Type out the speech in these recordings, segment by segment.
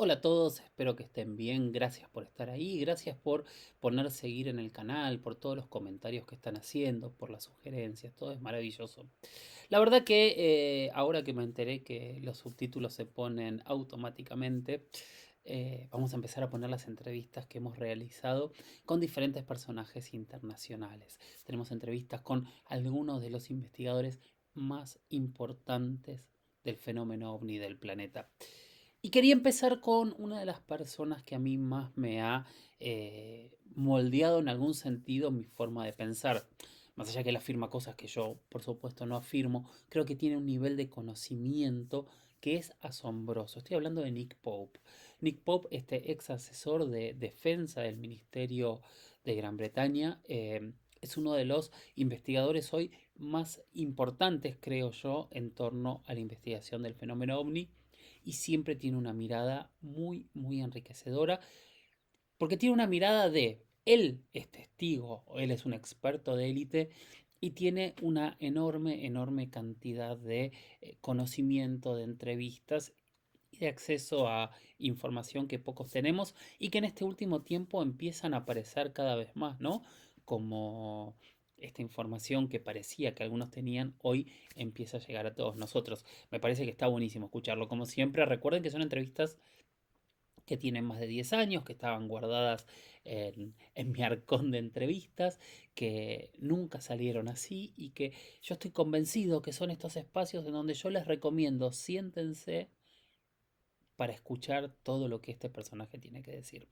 Hola a todos, espero que estén bien, gracias por estar ahí, gracias por poner seguir en el canal, por todos los comentarios que están haciendo, por las sugerencias, todo es maravilloso. La verdad que ahora que me enteré que los subtítulos se ponen automáticamente, vamos a empezar a poner las entrevistas que hemos realizado con diferentes personajes internacionales. Tenemos entrevistas con algunos de los investigadores más importantes del fenómeno ovni del planeta. Y quería empezar con una de las personas que a mí más me ha moldeado en algún sentido mi forma de pensar. Más allá que él afirma cosas que yo, por supuesto, no afirmo, creo que tiene un nivel de conocimiento que es asombroso. Estoy hablando de Nick Pope. Nick Pope, este ex asesor de defensa del Ministerio de Gran Bretaña, es uno de los investigadores hoy más importantes, creo yo, en torno a la investigación del fenómeno ovni y siempre tiene una mirada muy, muy enriquecedora, porque tiene una mirada de él es testigo, o él es un experto de élite y tiene una enorme, enorme cantidad de conocimiento, de entrevistas y de acceso a información que pocos tenemos y que en este último tiempo empiezan a aparecer cada vez más, ¿no? Como esta información que parecía que algunos tenían, hoy empieza a llegar a todos nosotros. Me parece que está buenísimo escucharlo. Como siempre, recuerden que son entrevistas que tienen más de 10 años, que estaban guardadas en mi arcón de entrevistas, que nunca salieron así y que yo estoy convencido que son estos espacios en donde yo les recomiendo, siéntense para escuchar todo lo que este personaje tiene que decir.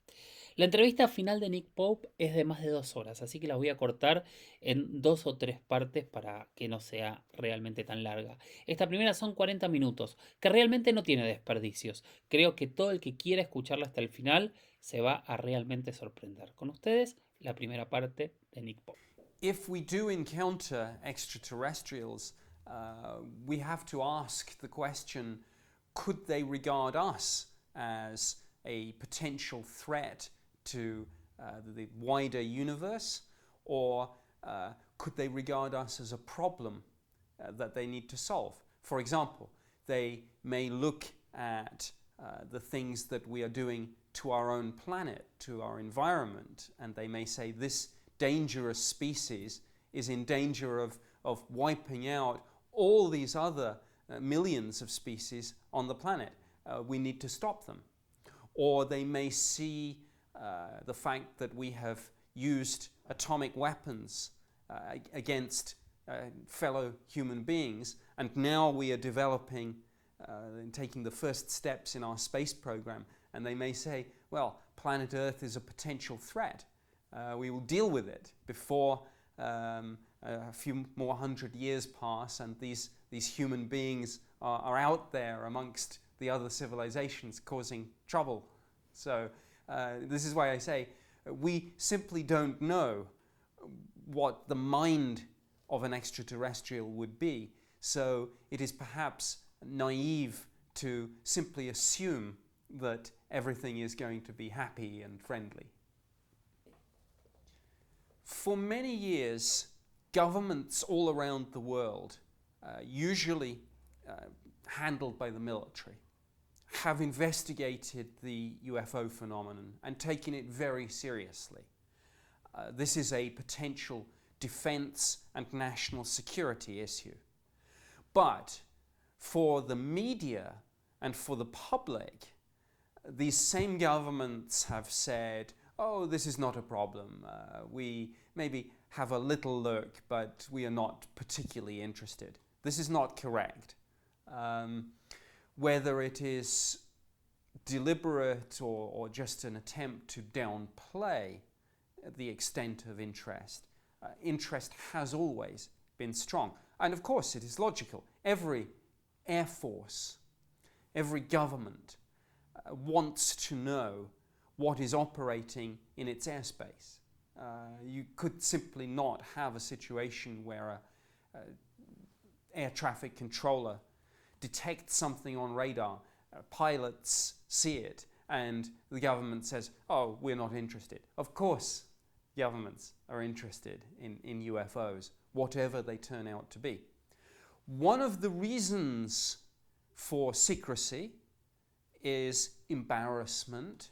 La entrevista final de Nick Pope es de más de 2 horas, así que la voy a cortar en dos o tres partes para que no sea realmente tan larga. Esta primera son 40 minutos, que realmente no tiene desperdicios. Creo que todo el que quiera escucharla hasta el final se va a realmente sorprender. Con ustedes, la primera parte de Nick Pope. If we do encounter extraterrestrials, we have to ask the question, could they regard us as a potential threat to the wider universe, or could they regard us as a problem that they need to solve? For example, they may look at the things that we are doing to our own planet, to our environment, and they may say this dangerous species is in danger of wiping out all these other millions of species on the planet. We need to stop them. Or they may see the fact that we have used atomic weapons against fellow human beings, and now we are developing and taking the first steps in our space program, and they may say, well, planet Earth is a potential threat. We will deal with it before a few more 100 years pass and these human beings are out there amongst the other civilizations causing trouble. So this is why I say we simply don't know what the mind of an extraterrestrial would be. So it is perhaps naive to simply assume that everything is going to be happy and friendly. For many years, governments all around the world, usually handled by the military, have investigated the UFO phenomenon and taken it very seriously. This is a potential defense and national security issue. But for the media and for the public, these same governments have said, oh, this is not a problem. We maybe have a little look, but we are not particularly interested. This is not correct. Whether it is deliberate or just an attempt to downplay the extent of interest, interest has always been strong. And of course, it is logical. Every air force, every government wants to know what is operating in its airspace. You could simply not have a situation where a air traffic controller detects something on radar, pilots see it, and the government says, oh, we're not interested. Of course, governments are interested in UFOs, whatever they turn out to be. One of the reasons for secrecy is embarrassment.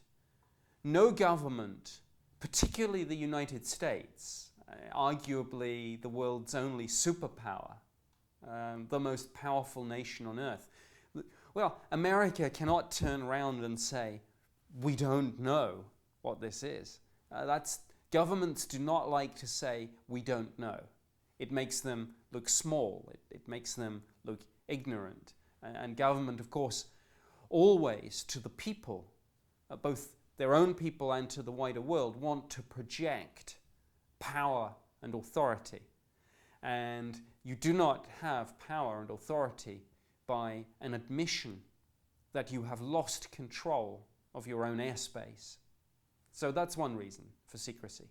No government, particularly the United States, arguably the world's only superpower, the most powerful nation on earth. Well, America cannot turn around and say, we don't know what this is. Governments do not like to say, we don't know. It makes them look small. It makes them look ignorant. And government, of course, always to the people, both their own people and to the wider world, want to project power and authority. And you do not have power and authority by an admission that you have lost control of your own airspace. So that's one reason for secrecy.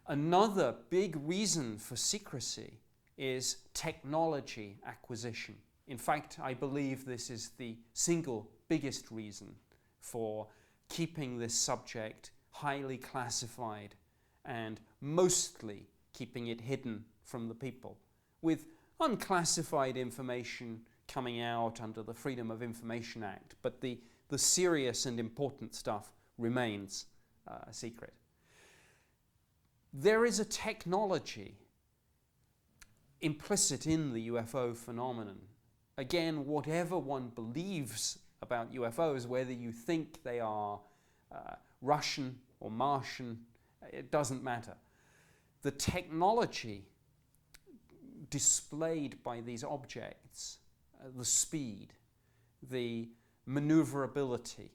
Another big reason for secrecy is technology acquisition. In fact, I believe this is the single biggest reason for keeping this subject highly classified and mostly keeping it hidden from the people, with unclassified information coming out under the Freedom of Information Act, but the serious and important stuff remains a secret. There is a technology implicit in the UFO phenomenon. Again, whatever one believes about UFOs, whether you think they are Russian or Martian, it doesn't matter. The technology displayed by these objects, the speed, the maneuverability,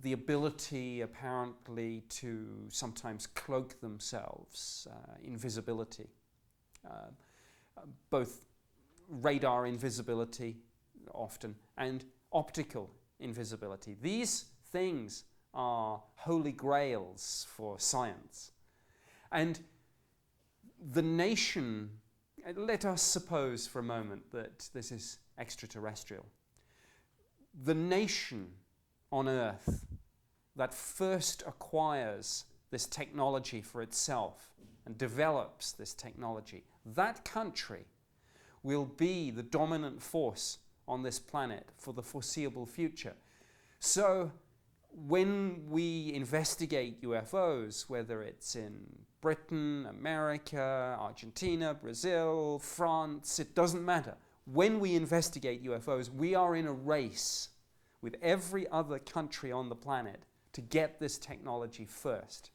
the ability apparently to sometimes cloak themselves, invisibility, both radar invisibility often and optical invisibility. These things are holy grails for science. And the nation, let us suppose for a moment that this is extraterrestrial. The nation on Earth that first acquires this technology for itself and develops this technology, that country will be the dominant force on this planet for the foreseeable future. So when we investigate UFOs, whether it's in Britain, America, Argentina, Brazil, France, it doesn't matter. When we investigate UFOs, we are in a race with every other country on the planet to get this technology first.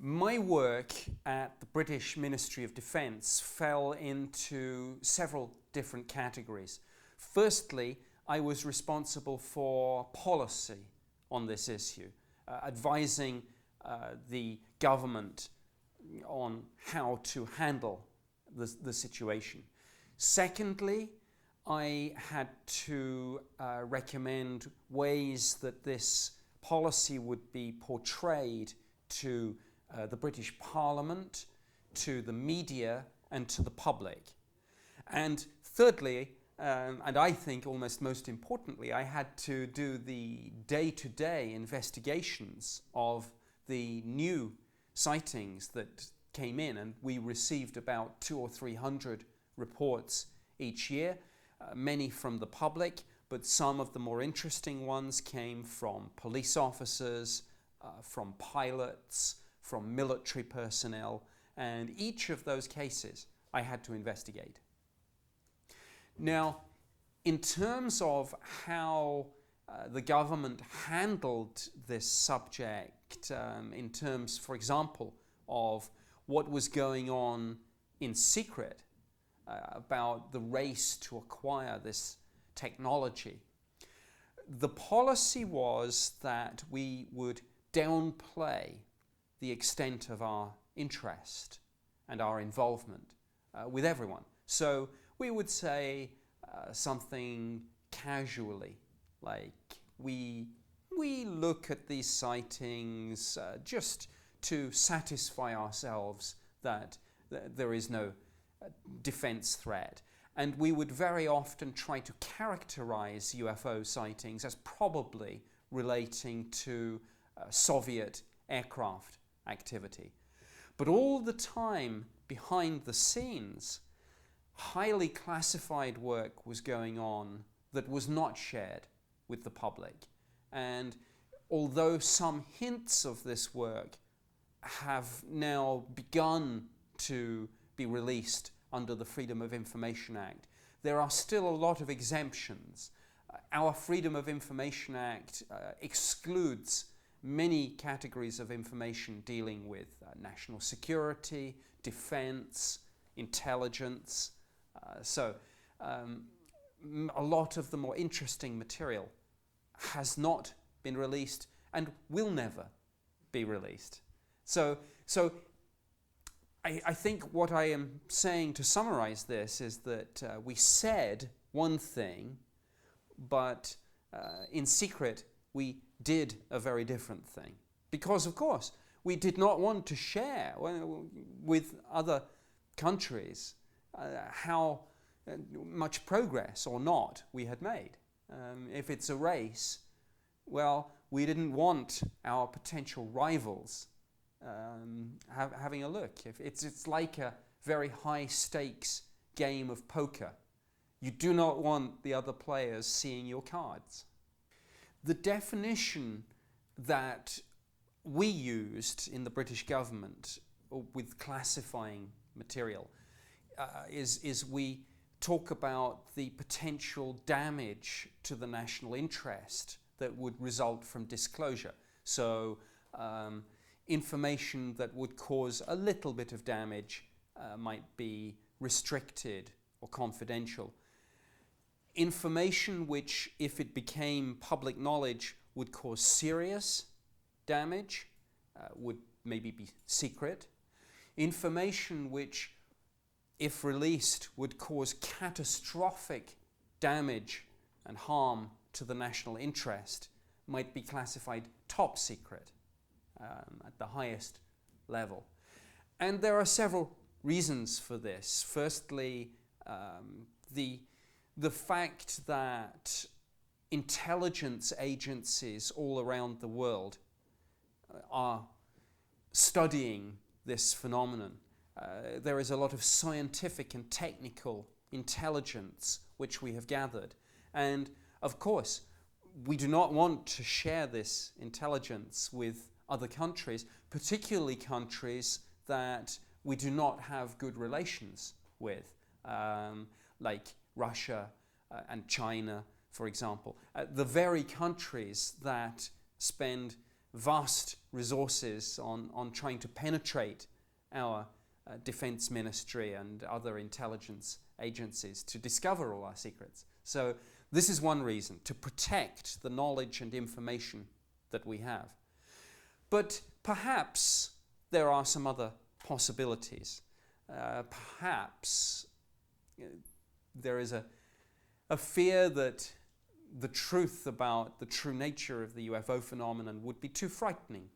My work at the British Ministry of Defence fell into several different categories. Firstly, I was responsible for policy on this issue, advising the government on how to handle the situation. Secondly, I had to recommend ways that this policy would be portrayed to the British Parliament, to the media, and to the public. And thirdly, and I think almost most importantly, I had to do the day-to-day investigations of the new sightings that came in, and we received about 200 or 300 reports each year, many from the public, but some of the more interesting ones came from police officers, from pilots, from military personnel, and each of those cases I had to investigate. Now, in terms of how the government handled this subject, in terms, for example, of what was going on in secret about the race to acquire this technology, the policy was that we would downplay the extent of our interest and our involvement with everyone. So we would say something casually, like we look at these sightings just to satisfy ourselves that there is no defense threat. And we would very often try to characterize UFO sightings as probably relating to Soviet aircraft activity. But all the time behind the scenes, highly classified work was going on that was not shared with the public. And although some hints of this work have now begun to be released under the Freedom of Information Act, there are still a lot of exemptions. Our Freedom of Information Act excludes many categories of information dealing with national security, defense, intelligence. A lot of the more interesting material has not been released and will never be released. So I think what I am saying to summarize this is that we said one thing, but in secret we did a very different thing. Because, of course, we did not want to share with other countries how much progress or not we had made. If it's a race, well, we didn't want our potential rivals having a look. If it's like a very high stakes game of poker. You do not want the other players seeing your cards. The definition that we used in the British government with classifying material is we talk about the potential damage to the national interest that would result from disclosure. So information that would cause a little bit of damage might be restricted or confidential. Information which, if it became public knowledge, would cause serious damage would maybe be secret. Information which, if released, would cause catastrophic damage and harm to the national interest might be classified top secret at the highest level. And there are several reasons for this. Firstly, the fact that intelligence agencies all around the world are studying this phenomenon. There is a lot of scientific and technical intelligence which we have gathered. And of course, we do not want to share this intelligence with other countries, particularly countries that we do not have good relations with, like Russia and China, for example. The very countries that spend vast resources on trying to penetrate our defense ministry and other intelligence agencies to discover all our secrets. So this is one reason, to protect the knowledge and information that we have. But perhaps there are some other possibilities. Perhaps there is a fear that the truth about the true nature of the UFO phenomenon would be too frightening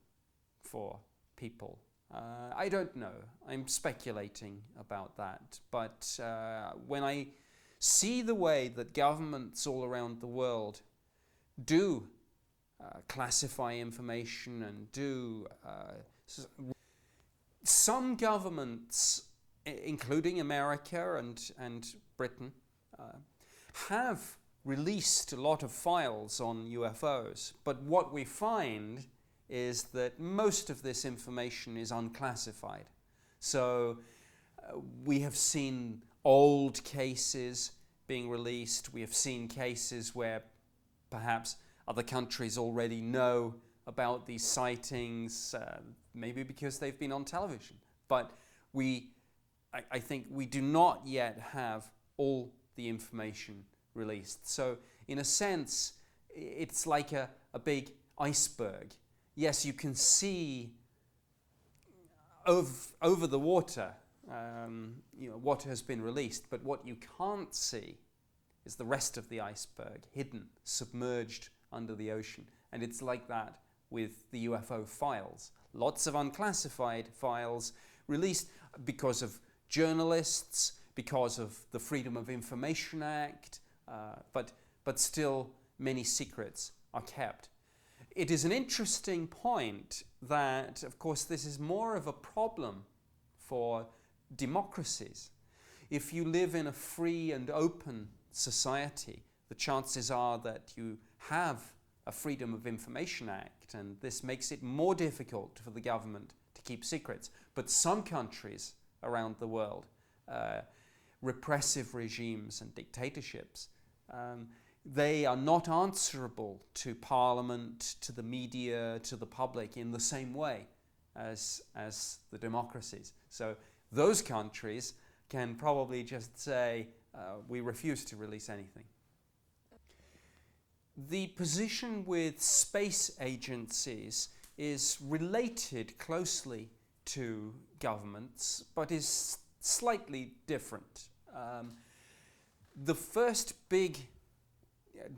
for people. I don't know. I'm speculating about that. But when I see the way that governments all around the world do classify information and do... some governments, including America and Britain, have released a lot of files on UFOs, but what we find is that most of this information is unclassified. So we have seen old cases being released. We have seen cases where perhaps other countries already know about these sightings, maybe because they've been on television. But I think we do not yet have all the information released. So in a sense, it's like a big iceberg. Yes, you can see over the water what has been released, but what you can't see is the rest of the iceberg, hidden, submerged under the ocean. And it's like that with the UFO files. Lots of unclassified files released because of journalists, because of the Freedom of Information Act, but still many secrets are kept. It is an interesting point that, of course, this is more of a problem for democracies. If you live in a free and open society, the chances are that you have a Freedom of Information Act, and this makes it more difficult for the government to keep secrets. But some countries around the world, repressive regimes and dictatorships, they are not answerable to Parliament, to the media, to the public in the same way as the democracies. So those countries can probably just say, we refuse to release anything. The position with space agencies is related closely to governments, but is slightly different. The first big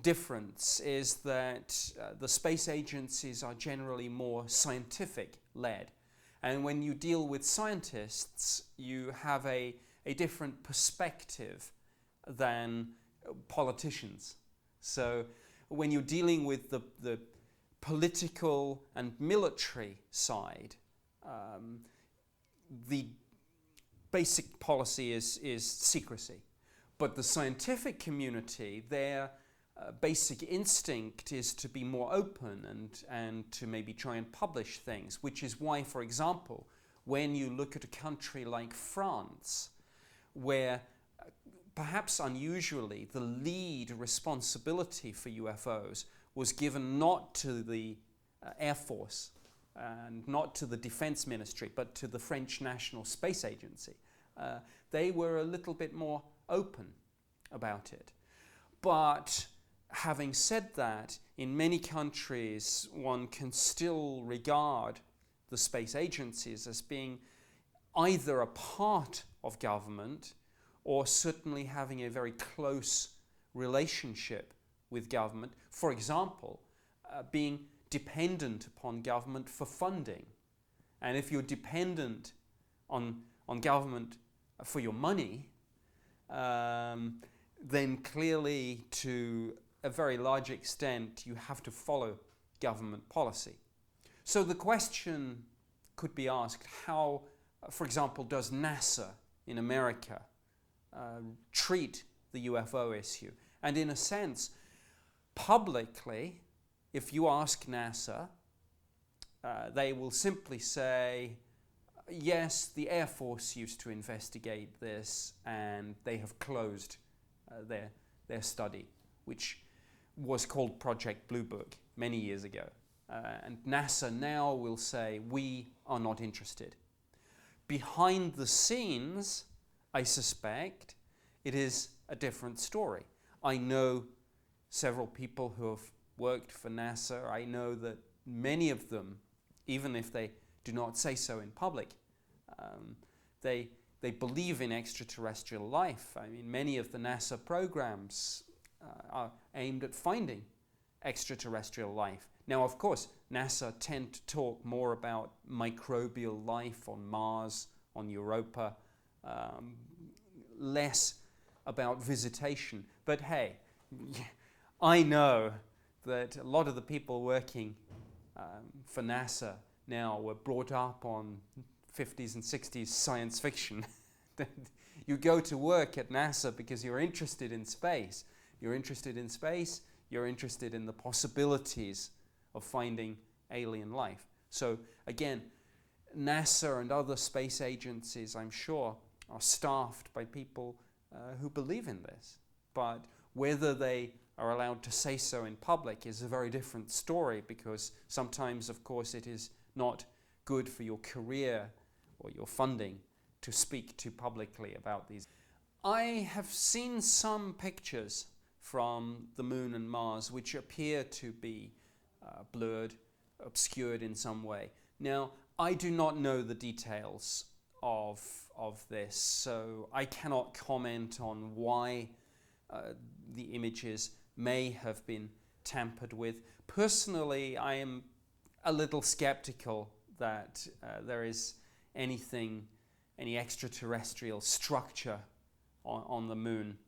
difference is that the space agencies are generally more scientific-led. And when you deal with scientists, you have a different perspective than politicians. So when you're dealing with the political and military side, the basic policy is secrecy. But the scientific community, their basic instinct is to be more open and to maybe try and publish things, which is why, for example, when you look at a country like France, where perhaps unusually the lead responsibility for UFOs was given not to the Air Force and not to the Defense Ministry, but to the French National Space Agency, they were a little bit more open about it. But having said that, in many countries one can still regard the space agencies as being either a part of government or certainly having a very close relationship with government. For example, being dependent upon government for funding. And if you're dependent on government for your money, then clearly to a very large extent you have to follow government policy. So the question could be asked, how, for example, does NASA in America treat the UFO issue? And in a sense, publicly, if you ask NASA, they will simply say, yes, the Air Force used to investigate this and they have closed their study, which was called Project Blue Book many years ago. And NASA now will say, we are not interested. Behind the scenes, I suspect, it is a different story. I know several people who have worked for NASA. I know that many of them, even if they do not say so in public, they believe in extraterrestrial life. I mean, many of the NASA programs are aimed at finding extraterrestrial life. Now, of course, NASA tend to talk more about microbial life on Mars, on Europa, less about visitation. But hey, I know that a lot of the people working for NASA now were brought up on 50s and 60s science fiction. You go to work at NASA because you're interested in space. You're interested in space, you're interested in the possibilities of finding alien life. So again, NASA and other space agencies, I'm sure, are staffed by people who believe in this. But whether they are allowed to say so in public is a very different story, because sometimes, of course, it is not good for your career or your funding to speak too publicly about these. I have seen some pictures from the Moon and Mars which appear to be blurred, obscured in some way. Now, I do not know the details of this, so I cannot comment on why the images may have been tampered with. Personally, I am a little skeptical that there is any extraterrestrial structure on the Moon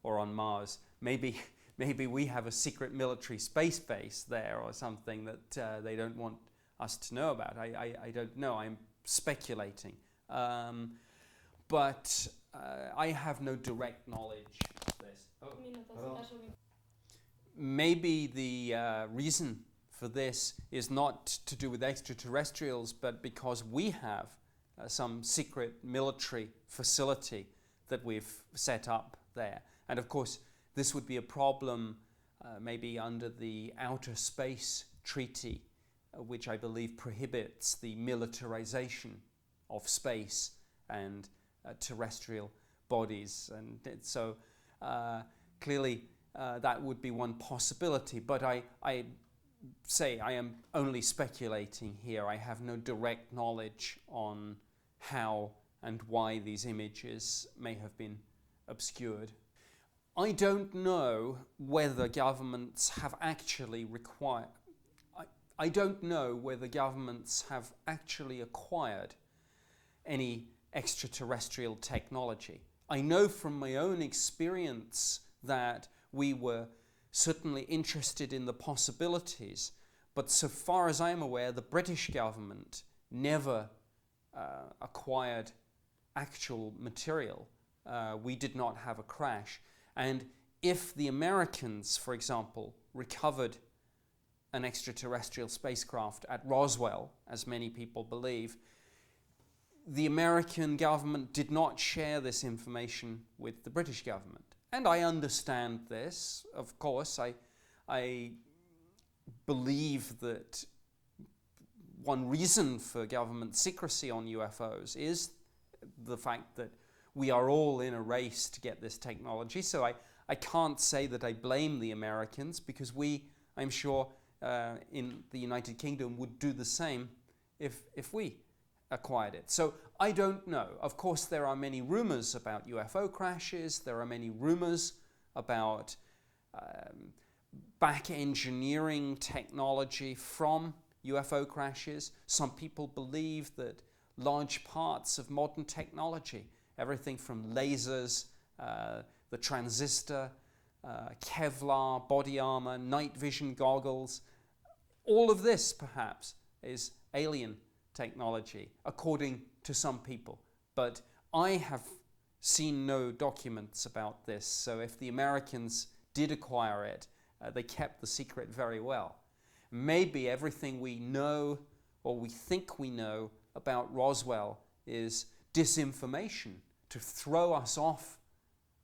or on Mars. Maybe we have a secret military space base there or something that they don't want us to know about. I don't know. I'm speculating. But I have no direct knowledge of this. Maybe the reason for this is not to do with extraterrestrials, but because we have some secret military facility that we've set up there. And of course, this would be a problem maybe under the Outer Space Treaty, which I believe prohibits the militarization of space and terrestrial bodies. And so clearly that would be one possibility. But I say I am only speculating here. I have no direct knowledge on how and why these images may have been obscured. I don't know whether governments have actually I don't know whether governments have actually acquired any extraterrestrial technology. I know from my own experience that we were certainly interested in the possibilities, but so far as I'm aware, the British government never acquired actual material. We did not have a crash. And if the Americans, for example, recovered an extraterrestrial spacecraft at Roswell, as many people believe, the American government did not share this information with the British government. And I understand this, of course. I believe that one reason for government secrecy on UFOs is the fact that we are all in a race to get this technology. So I can't say that I blame the Americans, because we, I'm sure, in the United Kingdom would do the same if we acquired it. So I don't know. Of course, there are many rumors about UFO crashes. There are many rumors about back engineering technology from UFO crashes. Some people believe that large parts of modern technology, everything from lasers, the transistor, Kevlar, body armor, night vision goggles, all of this perhaps is alien technology, according to some people. But I have seen no documents about this, so if the Americans did acquire it, they kept the secret very well. Maybe everything we know, or we think we know, about Roswell is disinformation to throw us off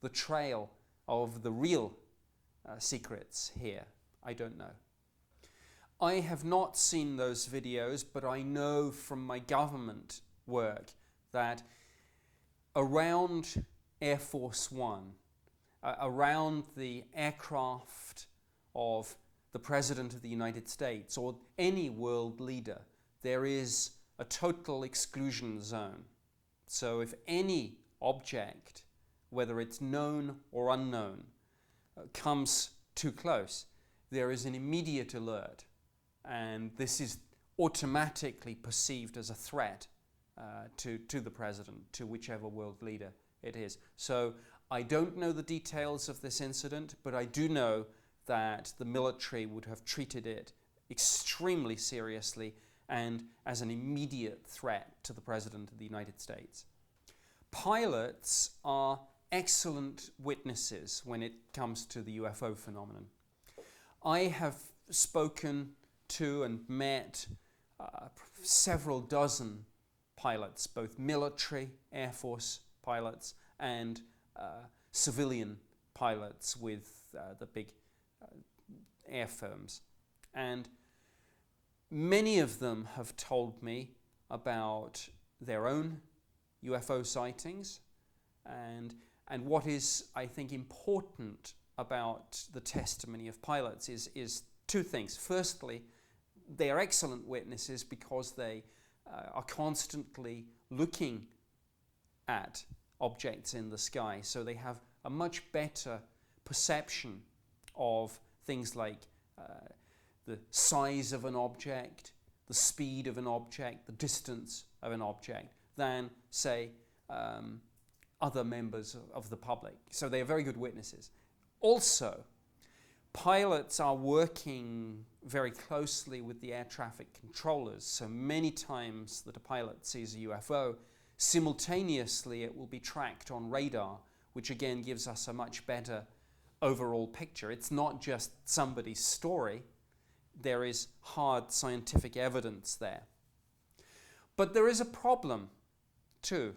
the trail of the real secrets here. I don't know. I have not seen those videos, but I know from my government work that around Air Force One, around the aircraft of the President of the United States or any world leader, there is a total exclusion zone. So if any object, whether it's known or unknown, comes too close, there is an immediate alert. And this is automatically perceived as a threat to the president, to whichever world leader it is. So I don't know the details of this incident, but I do know that the military would have treated it extremely seriously and as an immediate threat to the President of the United States. Pilots are excellent witnesses when it comes to the UFO phenomenon. I have spoken to and met several dozen pilots, both military, Air Force pilots, and civilian pilots with the big air firms. And many of them have told me about their own UFO sightings, and what is, I think, important about the testimony of pilots is two things. Firstly, they are excellent witnesses because they are constantly looking at objects in the sky, so they have a much better perception of things like the size of an object, the speed of an object, the distance of an object, than, say, other members of the public. So they are very good witnesses. Also, pilots are working very closely with the air traffic controllers, so many times that a pilot sees a UFO, simultaneously it will be tracked on radar, which again gives us a much better overall picture. It's not just somebody's story. There is hard scientific evidence there. But there is a problem too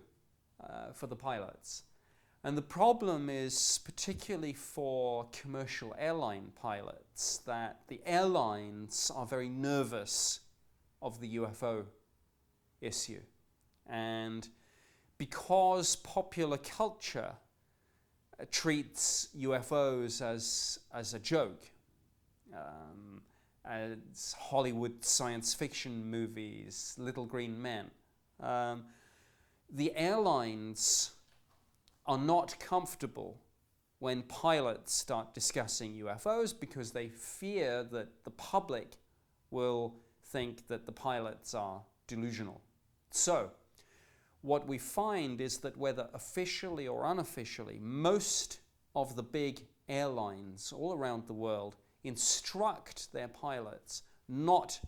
for the pilots. And the problem is particularly for commercial airline pilots, that the airlines are very nervous of the UFO issue. And because popular culture treats UFOs as a joke, as Hollywood science fiction movies, Little Green Men, the airlines are not comfortable when pilots start discussing UFOs because they fear that the public will think that the pilots are delusional. So, what we find is that whether officially or unofficially, most of the big airlines all around the world instruct their pilots not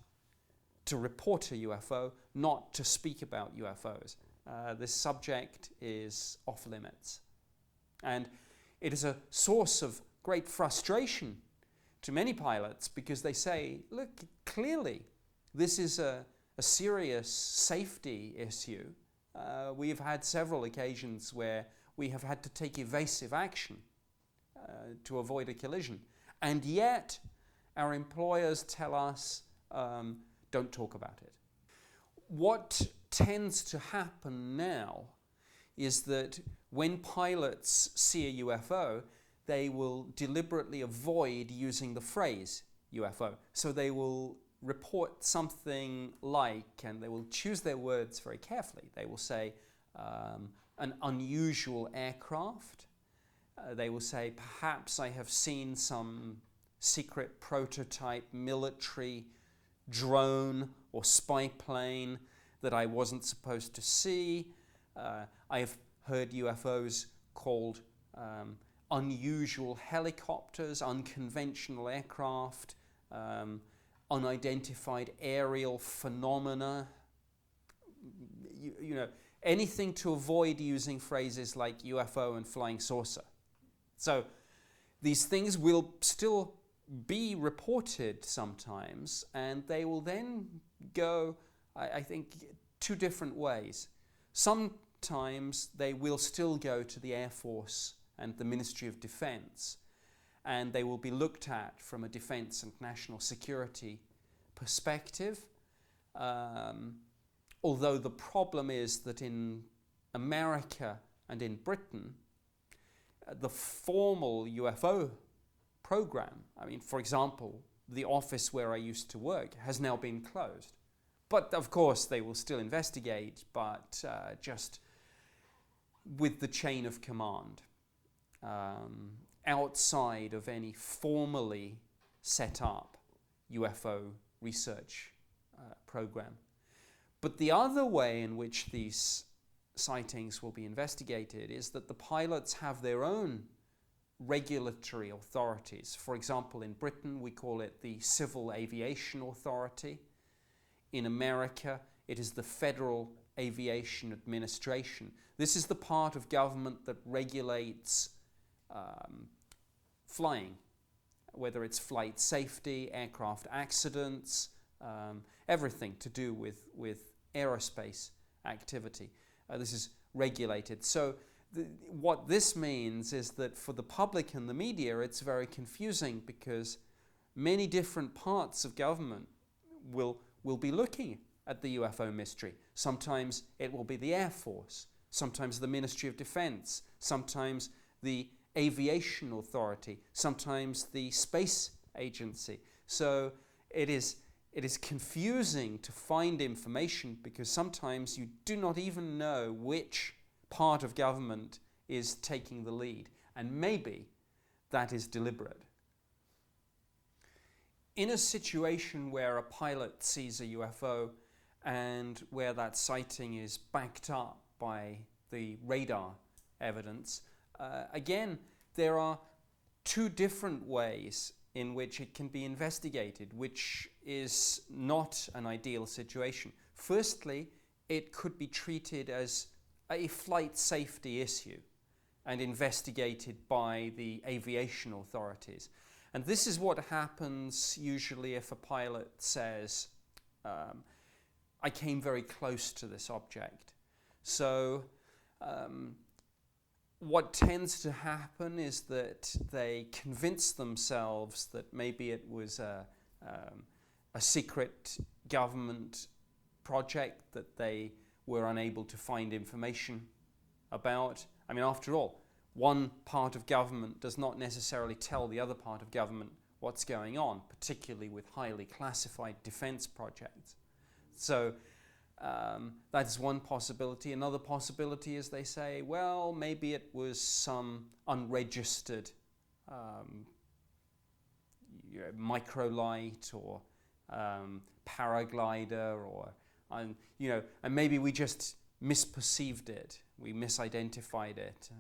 to report a UFO, not to speak about UFOs. This subject is off limits. And it is a source of great frustration to many pilots because they say, look, clearly this is a serious safety issue. We've had several occasions where we have had to take evasive action to avoid a collision. And yet our employers tell us, don't talk about it. What tends to happen now is that when pilots see a UFO, they will deliberately avoid using the phrase UFO. So they will report something like, and they will choose their words very carefully. They will say an unusual aircraft. They will say, perhaps I have seen some secret prototype military drone or spy plane that I wasn't supposed to see. I have heard UFOs called unusual helicopters, unconventional aircraft, unidentified aerial phenomena. You know, anything to avoid using phrases like UFO and flying saucer. So these things will still be reported sometimes, and they will then go, I think, two different ways. Sometimes they will still go to the Air Force and the Ministry of Defense, and they will be looked at from a defense and national security perspective. Although the problem is that in America and in Britain, the formal UFO program, I mean, for example, the office where I used to work has now been closed. But of course they will still investigate, but just with the chain of command, outside of any formally set up UFO research program. But the other way in which these sightings will be investigated is that the pilots have their own regulatory authorities. For example, in Britain we call it the Civil Aviation Authority. In America it is the Federal Aviation Administration. This is the part of government that regulates flying, whether it's flight safety, aircraft accidents, everything to do with aerospace activity. This is regulated. So what this means is that for the public and the media it's very confusing because many different parts of government will be looking at the UFO mystery. Sometimes it will be the Air Force, sometimes the Ministry of Defense, sometimes the Aviation Authority, sometimes the Space Agency. So it is confusing to find information because sometimes you do not even know which part of government is taking the lead, and maybe that is deliberate. In a situation where a pilot sees a UFO and where that sighting is backed up by the radar evidence, again, there are two different ways in which it can be investigated, which is not an ideal situation. Firstly, it could be treated as a flight safety issue. and investigated by the aviation authorities. And this is what happens usually if a pilot says, I came very close to this object. So what tends to happen is that they convince themselves that maybe it was a secret government project that they were unable to find information about. I mean, after all, one part of government does not necessarily tell the other part of government what's going on, particularly with highly classified defense projects. So that's one possibility. Another possibility is they say, well, maybe it was some unregistered microlight or paraglider, or and maybe we just misperceived it, we misidentified it,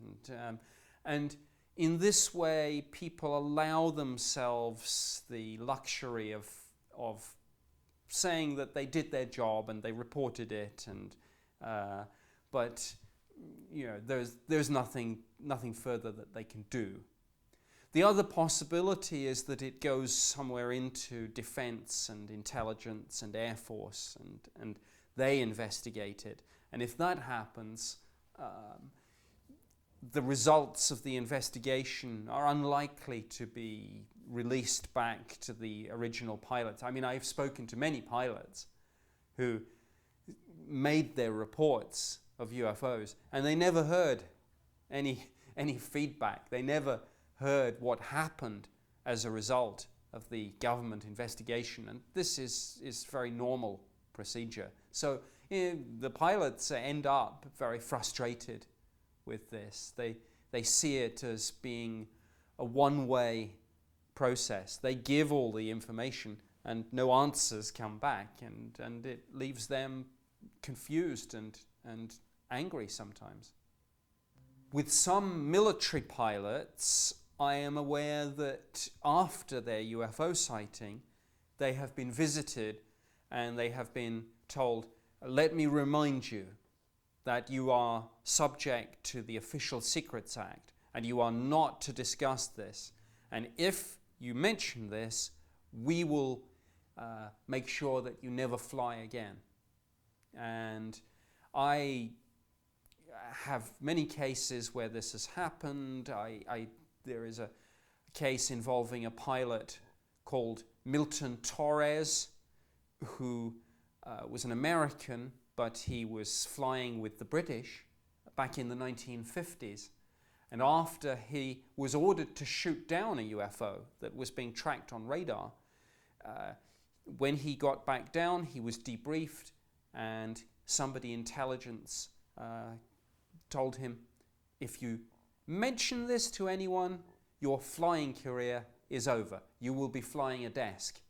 and in this way, people allow themselves the luxury of saying that they did their job and they reported it, and but there's nothing further that they can do. The other possibility is that it goes somewhere into defense and intelligence and Air Force, and they investigate it. And if that happens, the results of the investigation are unlikely to be released back to the original pilots. I mean, I've spoken to many pilots who made their reports of UFOs, and they never heard any feedback. They never heard what happened as a result of the government investigation, and this is very normal procedure. So the pilots end up very frustrated with this. They see it as being a one-way process. They give all the information and no answers come back, and it leaves them confused and angry sometimes. With some military pilots, I am aware that after their UFO sighting, they have been visited and they have been told, let me remind you that you are subject to the Official Secrets Act and you are not to discuss this. And if you mention this, we will make sure that you never fly again. And I have many cases where this has happened. There is a case involving a pilot called Milton Torres, who was an American, but he was flying with the British back in the 1950s. And after he was ordered to shoot down a UFO that was being tracked on radar, when he got back down, he was debriefed, and somebody intelligence told him, if you mention this to anyone, your flying career is over. You will be flying a desk.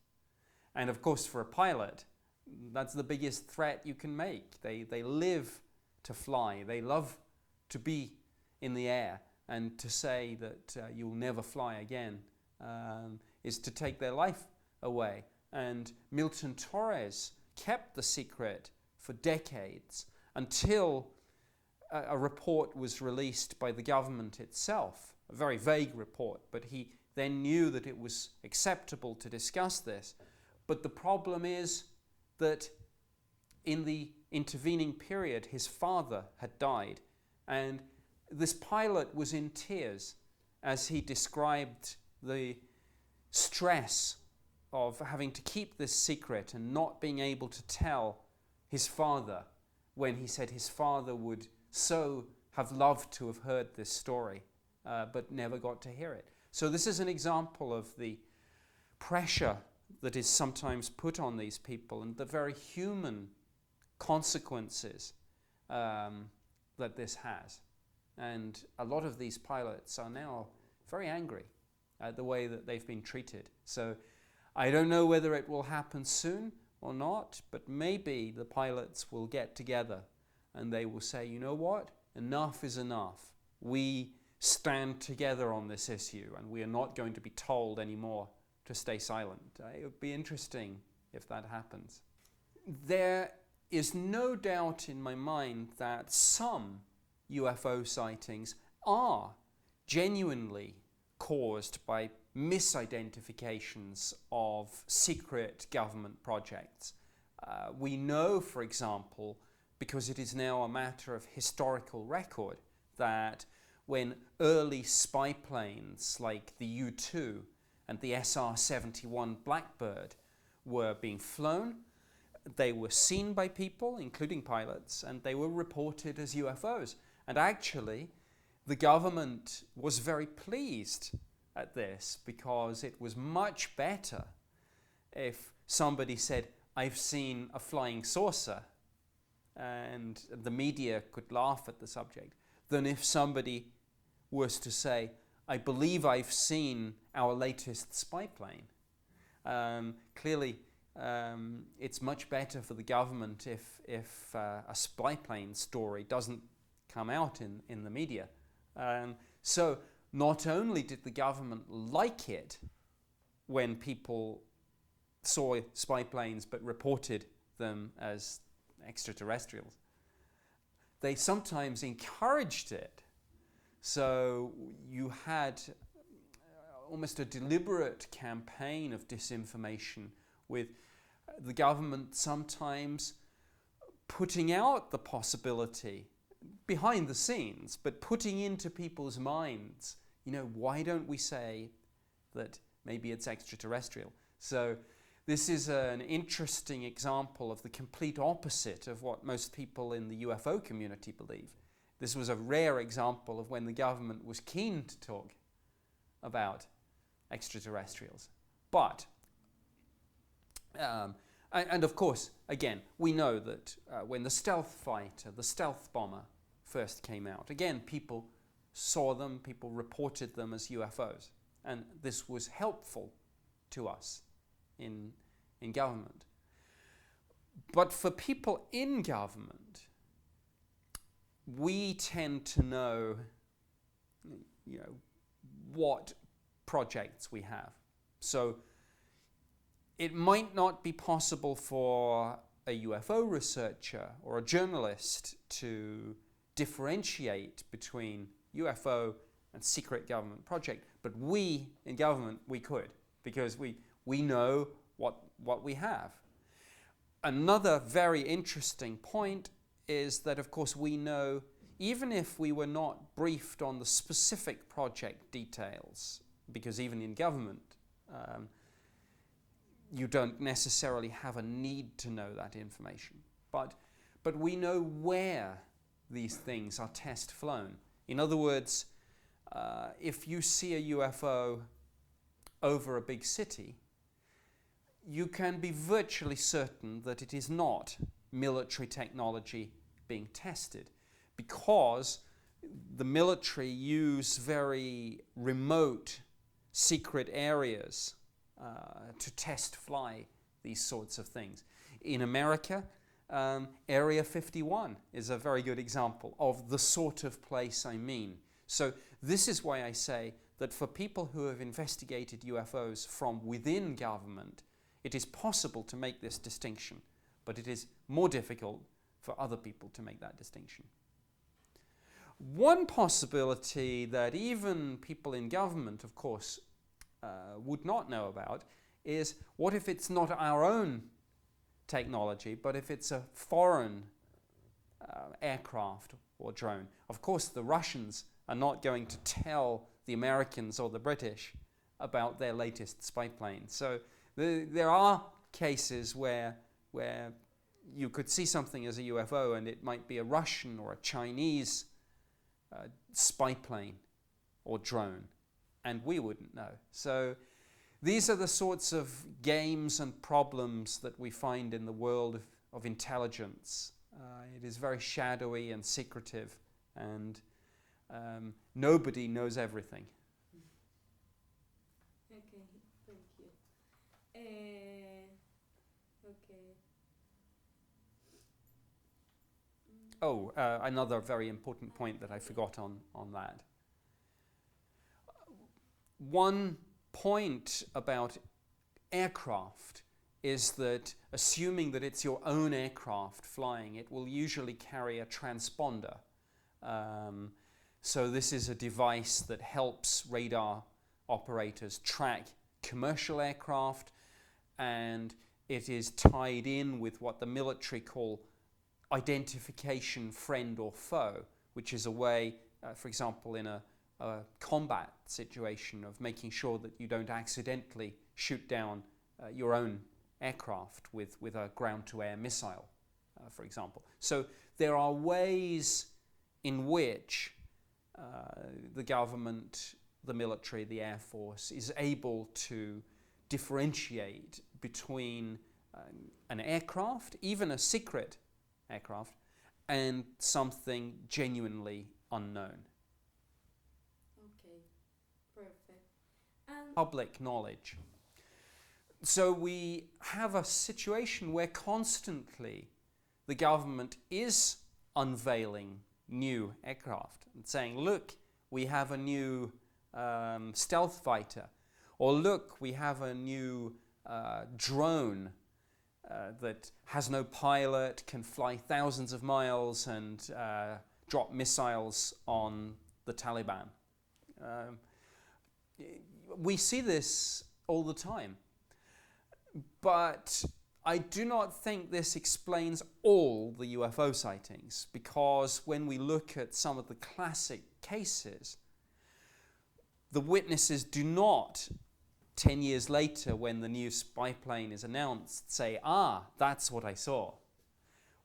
And of course, for a pilot, that's the biggest threat you can make. They live to fly. They love to be in the air, and to say that you'll never fly again is to take their life away. And Milton Torres kept the secret for decades until a report was released by the government itself, a very vague report, but he then knew that it was acceptable to discuss this. But the problem is that in the intervening period, his father had died, and this pilot was in tears as he described the stress of having to keep this secret and not being able to tell his father, when he said his father would so have loved to have heard this story, but never got to hear it. So this is an example of the pressure that is sometimes put on these people and the very human consequences that this has. And a lot of these pilots are now very angry at the way that they've been treated. So I don't know whether it will happen soon or not, but maybe the pilots will get together and they will say, you know what, enough is enough. We stand together on this issue and we are not going to be told anymore to stay silent. It would be interesting if that happens. There is no doubt in my mind that some UFO sightings are genuinely caused by misidentifications of secret government projects. We know, for example, because it is now a matter of historical record, that when early spy planes like the U-2 and the SR-71 Blackbird were being flown, they were seen by people, including pilots, and they were reported as UFOs. And actually, the government was very pleased at this, because it was much better if somebody said, "I've seen a flying saucer," and the media could laugh at the subject, than if somebody was to say, "I believe I've seen our latest spy plane." Clearly, it's much better for the government if a spy plane story doesn't come out in the media. So not only did the government like it when people saw spy planes but reported them as extraterrestrials, they sometimes encouraged it. So you had almost a deliberate campaign of disinformation, with the government sometimes putting out the possibility behind the scenes, but putting into people's minds, why don't we say that maybe it's extraterrestrial? So this is an interesting example of the complete opposite of what most people in the UFO community believe. This was a rare example of when the government was keen to talk about extraterrestrials. But, and of course, again, we know that when the stealth fighter, the stealth bomber first came out, again, people saw them, people reported them as UFOs. And this was helpful to us in government. But for people in government, we tend to know, what projects we have. So it might not be possible for a UFO researcher or a journalist to differentiate between UFO and secret government project, but we in government, we could, because we know what we have. Another very interesting point is that, of course, we know, even if we were not briefed on the specific project details, because even in government, you don't necessarily have a need to know that information. But we know where these things are test flown. In other words, if you see a UFO over a big city, you can be virtually certain that it is not military technology being tested, because the military use very remote, secret areas to test fly these sorts of things. In America, Area 51 is a very good example of the sort of place I mean. So this is why I say that for people who have investigated UFOs from within government, it is possible to make this distinction, but it is more difficult for other people to make that distinction. One possibility that even people in government, of course, would not know about is, what if it's not our own technology, but if it's a foreign aircraft or drone? Of course, the Russians are not going to tell the Americans or the British about their latest spy plane. So there are cases where you could see something as a UFO and it might be a Russian or a Chinese spy plane or drone, and we wouldn't know. So these are the sorts of games and problems that we find in the world of intelligence. It is very shadowy and secretive, and nobody knows everything. Okay, thank you. Okay. Oh, another very important point that I forgot on that. One point about aircraft is that, assuming that it's your own aircraft flying, it will usually carry a transponder. So this is a device that helps radar operators track commercial aircraft, and it is tied in with what the military call identification friend or foe, which is a way, for example, in a combat situation of making sure that you don't accidentally shoot down your own aircraft with a ground-to-air missile, for example. So there are ways in which the government, the military, the Air Force is able to differentiate between an aircraft, even a secret aircraft, and something genuinely unknown. Okay, perfect. And Public knowledge. So we have a situation where constantly the government is unveiling new aircraft and saying, look, we have a new stealth fighter, or look, we have a new drone that has no pilot, can fly thousands of miles and drop missiles on the Taliban. We see this all the time. But I do not think this explains all the UFO sightings, because when we look at some of the classic cases, the witnesses do not, 10 years later when the new spy plane is announced, say, that's what I saw.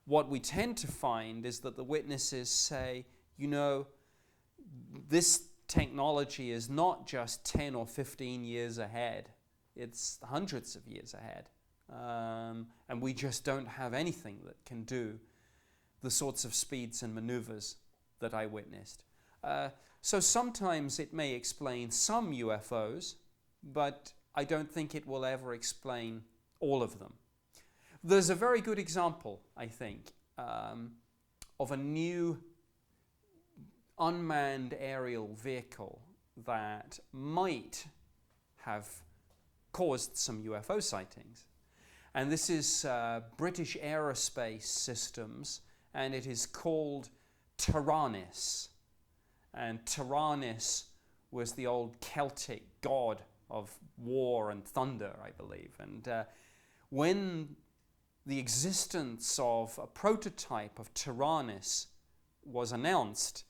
What we tend to find is that the witnesses say, this technology is not just 10 or 15 years ahead. It's hundreds of years ahead. And we just don't have anything that can do the sorts of speeds and maneuvers that I witnessed. So sometimes it may explain some UFOs, but I don't think it will ever explain all of them. There's a very good example, I think, of a new unmanned aerial vehicle that might have caused some UFO sightings. And this is British Aerospace Systems, and it is called Taranis. And Taranis was the old Celtic god of war and thunder, I believe. And when the existence of a prototype of Taranis was announced,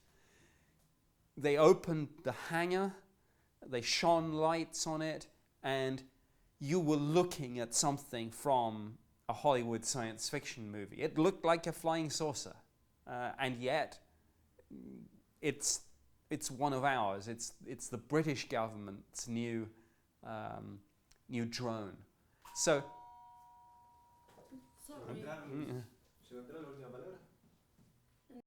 they opened the hangar, they shone lights on it, and you were looking at something from a Hollywood science fiction movie. It looked like a flying saucer, and yet it's one of ours. It's the British government's new drone. So. sorry. Se può entrare l'ultima